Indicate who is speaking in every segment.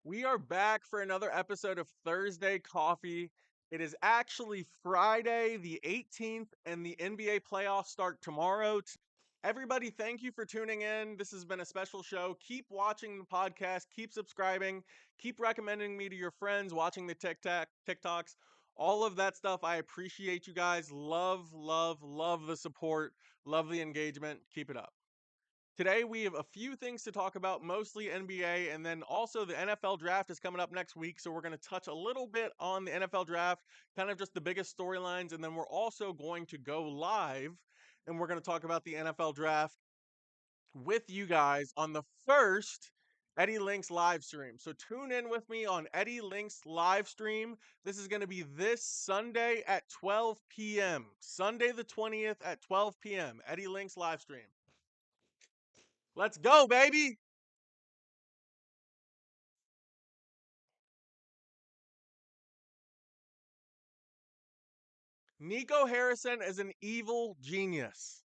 Speaker 1: We are back for another episode of Thursday Coffee. It is actually Friday, the 18th, and the NBA playoffs start tomorrow. Everybody, thank you for tuning in. This has been a special show. Keep watching the podcast, keep subscribing, keep recommending me to your friends, watching the TikToks, all of that stuff. I appreciate you guys. Love, love, love the support, love the engagement. Keep it up. Today, we have a few things to talk about, mostly NBA, and then also the NFL draft is coming up next week. So, we're going to touch a little bit on the NFL draft, kind of just the biggest storylines. And then we're also going to go live and we're going to talk about the NFL draft with you guys on the first Eddielinks live stream. So, tune in with me on Eddielinks live stream. This is going to be this Sunday at 12 p.m. Sunday the 20th at 12 p.m. Eddielinks live stream. Let's go, baby. Nico Harrison is an evil genius.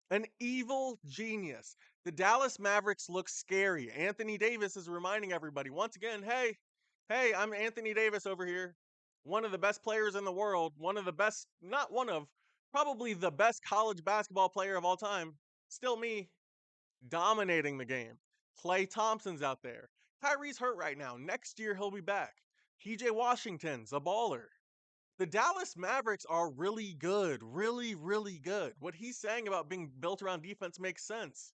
Speaker 1: An evil genius. The Dallas Mavericks look scary. Anthony Davis is reminding everybody once again, hey, I'm Anthony Davis over here. One of the best players in the world. One of the best, not one of, probably the best college basketball player of all time. Still me, dominating the game. Klay Thompson's out there. Kyrie's hurt right now. Next year, he'll be back. PJ Washington's a baller. The Dallas Mavericks are really good, really, really good. What he's saying about being built around defense makes sense.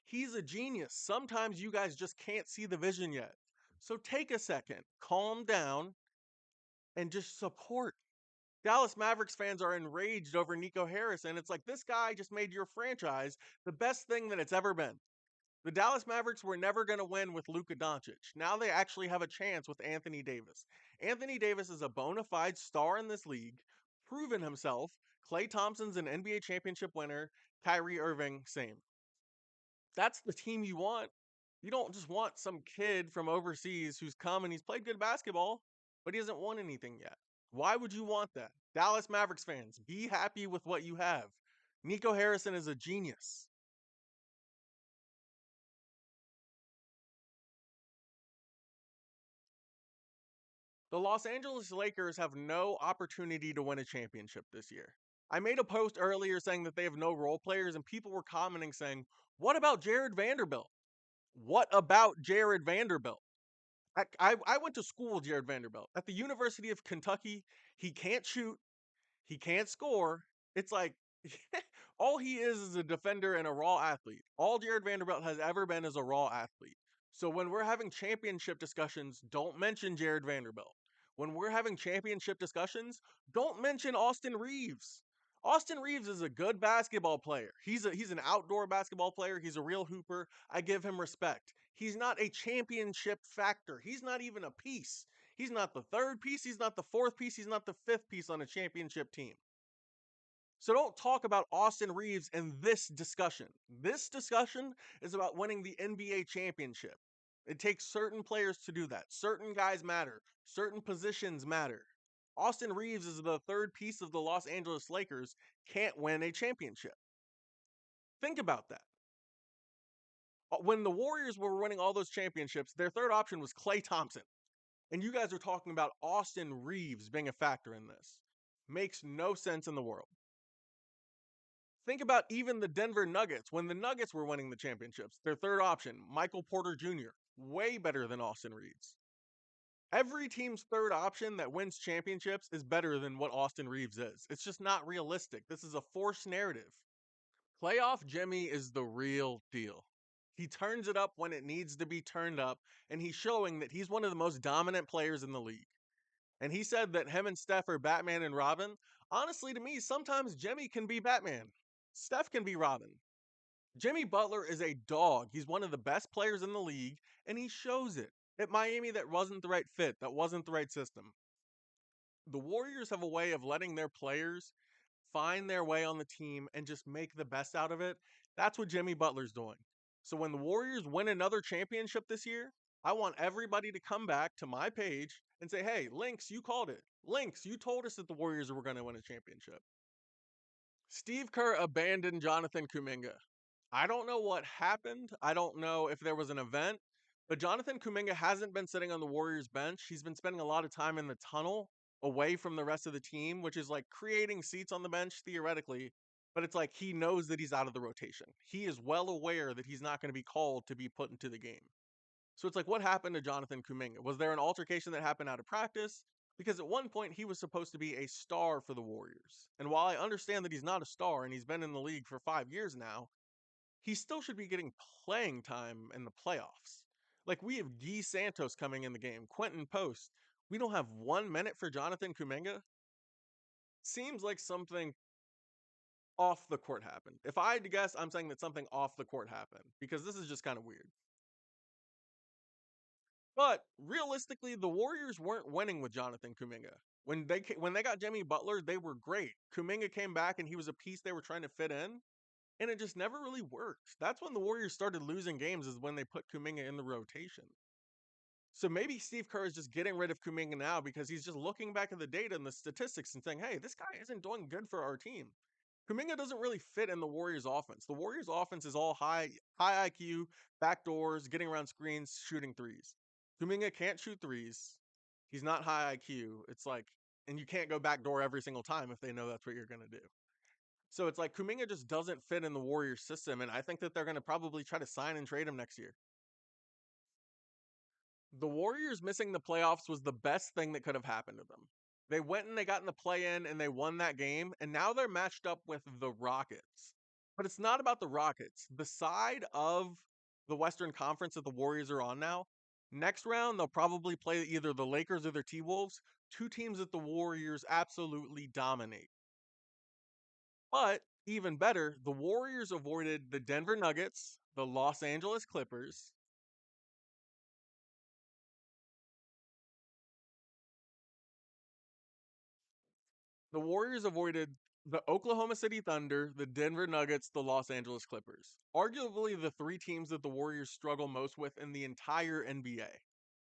Speaker 1: He's a genius. Sometimes you guys just can't see the vision yet. So take a second, calm down, and just support. Dallas Mavericks fans are enraged over Nico Harrison. It's like this guy just made your franchise the best thing that it's ever been. The Dallas Mavericks were never going to win with Luka Doncic. Now they actually have a chance with Anthony Davis. Anthony Davis is a bona fide star in this league, proven himself. Klay Thompson's an NBA championship winner. Kyrie Irving, same. That's the team you want. You don't just want some kid from overseas who's come and he's played good basketball, but he hasn't won anything yet. Why would you want that? Dallas Mavericks fans, be happy with what you have. Nico Harrison is a genius. The Los Angeles Lakers have no opportunity to win a championship this year. I made a post earlier saying that they have no role players, and people were commenting saying, "What about Jared Vanderbilt? What about Jared Vanderbilt?" I went to school with Jared Vanderbilt. At the University of Kentucky, he can't shoot, he can't score. It's like all he is a defender and a raw athlete. All Jared Vanderbilt has ever been is a raw athlete. So when we're having championship discussions, don't mention Jared Vanderbilt. When we're having championship discussions, don't mention Austin Reaves. Austin Reaves is a good basketball player. He's an outdoor basketball player. He's a real hooper. I give him respect. He's not a championship factor. He's not even a piece. He's not the third piece. He's not the fourth piece. He's not the fifth piece on a championship team. So don't talk about Austin Reaves in this discussion. This discussion is about winning the NBA championship. It takes certain players to do that. Certain guys matter. Certain positions matter. Austin Reaves is the third piece of the Los Angeles Lakers, can't win a championship. Think about that. When the Warriors were winning all those championships, their third option was Klay Thompson. And you guys are talking about Austin Reaves being a factor in this. Makes no sense in the world. Think about even the Denver Nuggets. When the Nuggets were winning the championships, their third option, Michael Porter Jr., way better than Austin Reaves. Every team's third option that wins championships is better than what Austin Reaves is. It's just not realistic. This is a forced narrative. Playoff Jimmy is the real deal. He turns it up when it needs to be turned up, and he's showing that he's one of the most dominant players in the league. And he said that him and Steph are Batman and Robin. Honestly, to me, sometimes Jimmy can be Batman. Steph can be Robin. Jimmy Butler is a dog. He's one of the best players in the league, and he shows it. At Miami, that wasn't the right fit. That wasn't the right system. The Warriors have a way of letting their players find their way on the team and just make the best out of it. That's what Jimmy Butler's doing. So when the Warriors win another championship this year, I want everybody to come back to my page and say, "Hey, Lynx, you called it. Lynx, you told us that the Warriors were going to win a championship." Steve Kerr abandoned Jonathan Kuminga. I don't know what happened. I don't know if there was an event, But Jonathan Kuminga hasn't been sitting on the Warriors bench. He's been spending a lot of time in the tunnel away from the rest of the team, which is like creating seats on the bench theoretically. But it's like he knows that he's out of the rotation. He is well aware that he's not going to be called to be put into the game. So it's like, what happened to Jonathan Kuminga? Was there an altercation that happened out of practice? Because at one point he was supposed to be a star for the Warriors. And while I understand that he's not a star and he's been in the league for 5 years now, he still should be getting playing time in the playoffs. Like we have Guy Santos coming in the game, Quentin Post. We don't have 1 minute for Jonathan Kuminga. Seems like something off the court happened. If I had to guess, I'm saying that something off the court happened because this is just kind of weird. But realistically, the Warriors weren't winning with Jonathan Kuminga. When they got Jimmy Butler, they were great. Kuminga came back and he was a piece they were trying to fit in, and it just never really worked. That's when the Warriors started losing games, is when they put Kuminga in the rotation. So maybe Steve Kerr is just getting rid of Kuminga now because he's just looking back at the data and the statistics and saying, "Hey, this guy isn't doing good for our team." Kuminga doesn't really fit in the Warriors offense. The Warriors offense is all high IQ, backdoors, getting around screens, shooting threes. Kuminga can't shoot threes. He's not high IQ. It's like, and you can't go backdoor every single time if they know that's what you're going to do. So it's like Kuminga just doesn't fit in the Warriors system, and I think that they're going to probably try to sign and trade him next year. The Warriors missing the playoffs was the best thing that could have happened to them. They went and they got in the play-in and they won that game, and now they're matched up with the Rockets. But it's not about the Rockets. The side of the Western Conference that the Warriors are on now, next round they'll probably play either the Lakers or the T-Wolves, two teams that the Warriors absolutely dominate. But even better, the Warriors avoided the Denver Nuggets, the Los Angeles Clippers, the Warriors avoided the Oklahoma City Thunder, the Denver Nuggets, the Los Angeles Clippers. Arguably the three teams that the Warriors struggle most with in the entire NBA.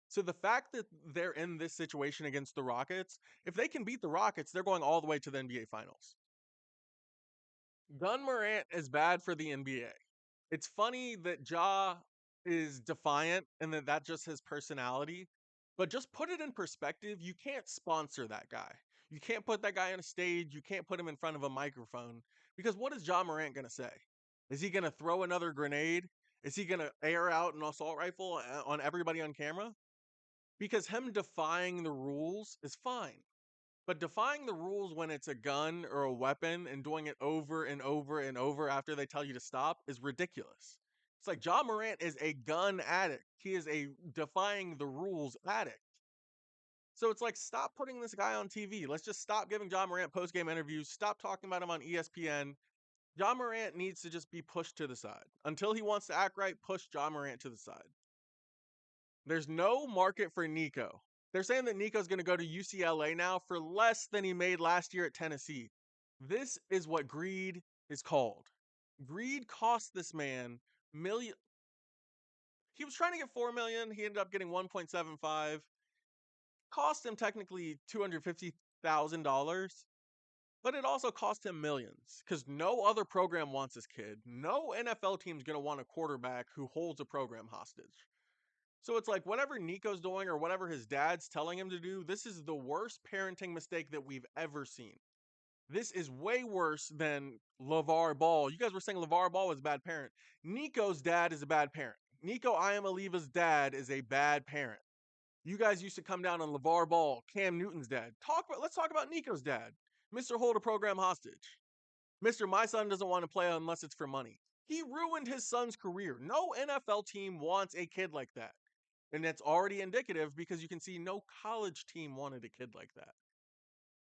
Speaker 1: So the fact that they're in this situation against the Rockets, if they can beat the Rockets, they're going all the way to the NBA Finals. Gun Morant is bad for the NBA. It's funny that Ja is defiant and that that's just his personality. But just put it in perspective. You can't sponsor that guy. You can't put that guy on a stage. You can't put him in front of a microphone. Because what is Ja Morant going to say? Is he going to throw another grenade? Is he going to air out an assault rifle on everybody on camera? Because him defying the rules is fine. But defying the rules when it's a gun or a weapon and doing it over and over and over after they tell you to stop is ridiculous. It's like Ja Morant is a gun addict. He is a defying the rules addict. So it's like, stop putting this guy on TV. Let's just stop giving Ja Morant post-game interviews. Stop talking about him on ESPN. Ja Morant needs to just be pushed to the side. Until he wants to act right, push Ja Morant to the side. There's no market for Nico. They're saying that Nico's going to go to UCLA now for less than he made last year at Tennessee. This is what greed is called. Greed cost this man million. He was trying to get 4 million. He ended up getting 1.75. Cost him technically $250,000, but it also cost him millions because no other program wants this kid. No NFL team's going to want a quarterback who holds a program hostage. So it's like whatever Nico's doing or whatever his dad's telling him to do, this is the worst parenting mistake that we've ever seen. This is way worse than LeVar Ball. You guys were saying LeVar Ball was a bad parent. Nico's dad is a bad parent. Nico Iamaleva's dad is a bad parent. You guys used to come down on LeVar Ball, Cam Newton's dad. Let's talk about Nico's dad. Mr. Hold a Program Hostage. Mr. My son doesn't want to play unless it's for money. He ruined his son's career. No NFL team wants a kid like that. And that's already indicative because you can see no college team wanted a kid like that.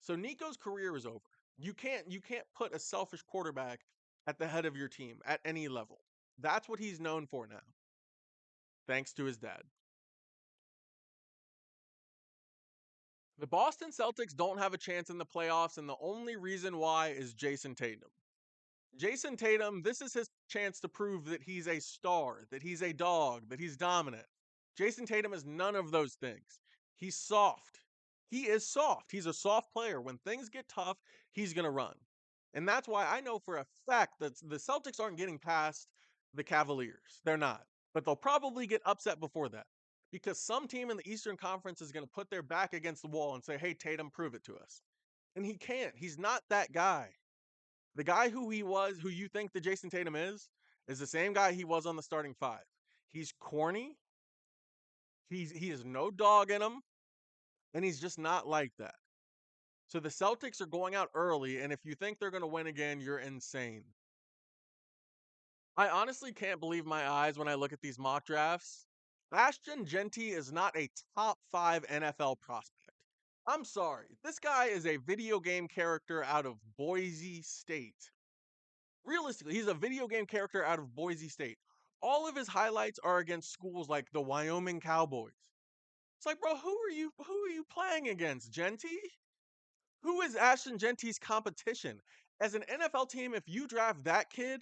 Speaker 1: So Nico's career is over. You can't put a selfish quarterback at the head of your team at any level. That's what he's known for now, thanks to his dad. The Boston Celtics don't have a chance in the playoffs, and the only reason why is Jason Tatum. Jason Tatum, this is his chance to prove that he's a star, that he's a dog, that he's dominant. Jason Tatum is none of those things. He's soft. He is soft. He's a soft player. When things get tough, he's going to run. And that's why I know for a fact that the Celtics aren't getting past the Cavaliers. They're not. but they'll probably get upset before that because some team in the Eastern Conference is going to put their back against the wall and say, hey, Tatum, prove it to us. And he can't. He's not that guy. The guy who he was, who you think the Jason Tatum is the same guy he was on the starting five. He's corny. He has no dog in him, and he's just not like that. So the Celtics are going out early, and if you think they're going to win again, you're insane. I honestly can't believe my eyes when I look at these mock drafts. Ashton Jeanty is not a top 5 NFL prospect. I'm sorry. This guy is a video game character out of Boise State. Realistically, he's a video game character out of Boise State. All of his highlights are against schools like the Wyoming Cowboys. It's like, bro, who are you playing against, Jeanty? Who is Ashton Jeanty's competition? As an NFL team, if you draft that kid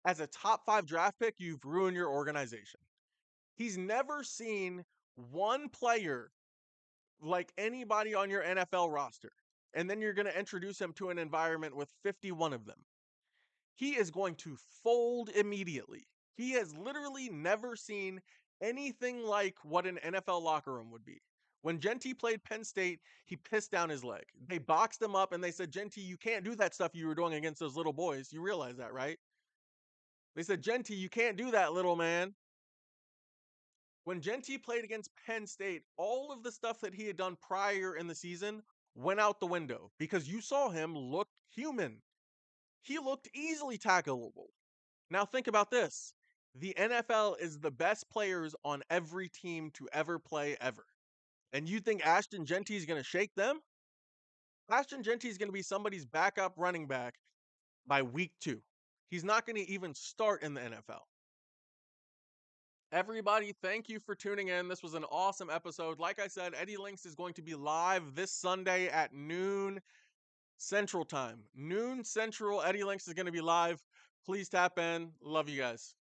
Speaker 1: as a top 5 draft pick, you've ruined your organization. He's never seen one player like anybody on your NFL roster. And then you're going to introduce him to an environment with 51 of them. He is going to fold immediately. He has literally never seen anything like what an NFL locker room would be. When Jeanty played Penn State, he pissed down his leg. They boxed him up and they said, Jeanty, you can't do that stuff you were doing against those little boys. You realize that, right? They said, Jeanty, you can't do that, little man. When Jeanty played against Penn State, all of the stuff that he had done prior in the season went out the window because you saw him look human. He looked easily tackleable. Now think about this. The NFL is the best players on every team to ever play ever. And you think Ashton Jeanty is going to shake them? Ashton Jeanty is going to be somebody's backup running back by week 2. He's not going to even start in the NFL. Everybody, thank you for tuning in. This was an awesome episode. Like I said, Eddielinks is going to be live this Sunday at noon Central Time. Noon Central, Eddielinks is going to be live. Please tap in. Love you guys.